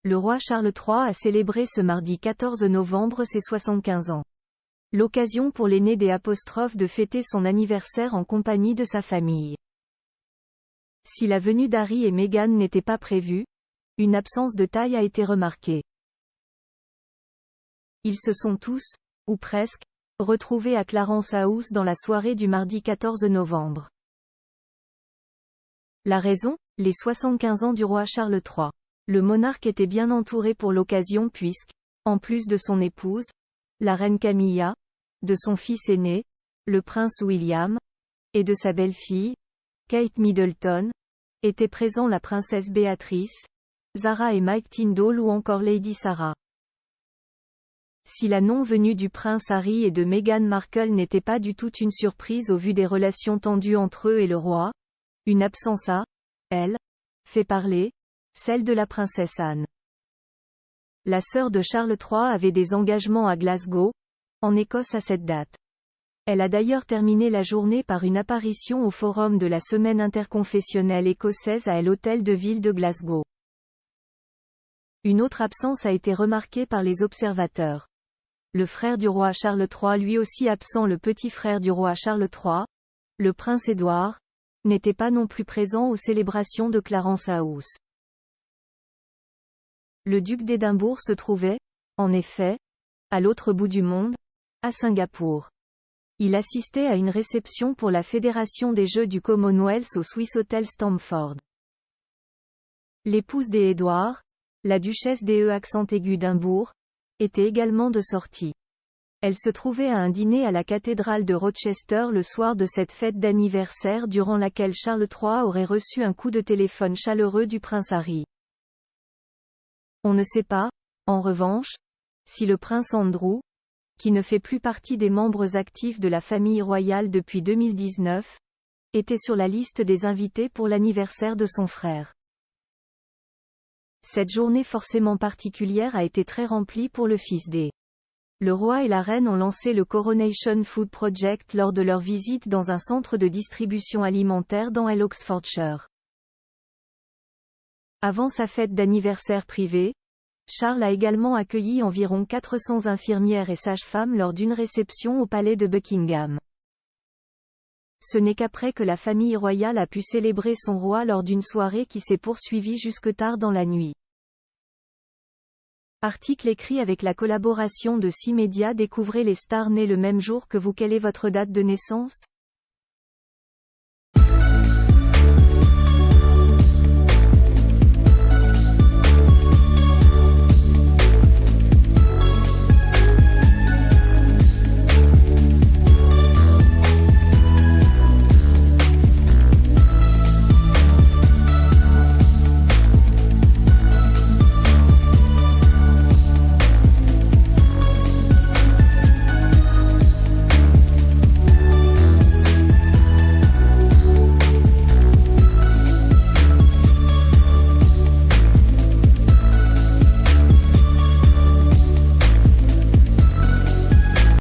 Le roi Charles III a célébré ce mardi 14 novembre ses 75 ans. L'occasion pour l'aîné des apostrophes de fêter son anniversaire en compagnie de sa famille. Si la venue d'Harry et Meghan n'était pas prévue, une absence de taille a été remarquée. Ils se sont tous, ou presque, retrouvés à Clarence House dans la soirée du mardi 14 novembre. La raison, les 75 ans du roi Charles III. Le monarque était bien entouré pour l'occasion puisque, en plus de son épouse, la reine Camilla, de son fils aîné, le prince William, et de sa belle-fille, Kate Middleton, étaient présents la princesse Béatrice, Zara et Mike Tyndall ou encore Lady Sarah. Si la non-venue du prince Harry et de Meghan Markle n'était pas du tout une surprise au vu des relations tendues entre eux et le roi, une absence a, elle, fait parler, celle de la princesse Anne. La sœur de Charles III avait des engagements à Glasgow, en Écosse à cette date. Elle a d'ailleurs terminé la journée par une apparition au forum de la semaine interconfessionnelle écossaise à l'hôtel de ville de Glasgow. Une autre absence a été remarquée par les observateurs. Le frère du roi Charles III, lui aussi absent, le petit frère du roi Charles III, le prince Édouard, n'était pas non plus présent aux célébrations de Clarence House. Le duc d'Édimbourg se trouvait, en effet, à l'autre bout du monde, à Singapour. Il assistait à une réception pour la Fédération des Jeux du Commonwealth au Swissotel Stamford. L'épouse d'Édouard, la duchesse d'Édimbourg, était également de sortie. Elle se trouvait à un dîner à la cathédrale de Rochester le soir de cette fête d'anniversaire durant laquelle Charles III aurait reçu un coup de téléphone chaleureux du prince Harry. On ne sait pas, en revanche, si le prince Andrew, qui ne fait plus partie des membres actifs de la famille royale depuis 2019, était sur la liste des invités pour l'anniversaire de son frère. Cette journée forcément particulière a été très remplie pour le fils d'. Le roi et la reine ont lancé le Coronation Food Project lors de leur visite dans un centre de distribution alimentaire dans l'Oxfordshire. Avant sa fête d'anniversaire privée, Charles a également accueilli environ 400 infirmières et sages-femmes lors d'une réception au palais de Buckingham. Ce n'est qu'après que la famille royale a pu célébrer son roi lors d'une soirée qui s'est poursuivie jusque tard dans la nuit. Article écrit avec la collaboration de 6 médias. Découvrez les stars nées le même jour que vous. Quelle est votre date de naissance ?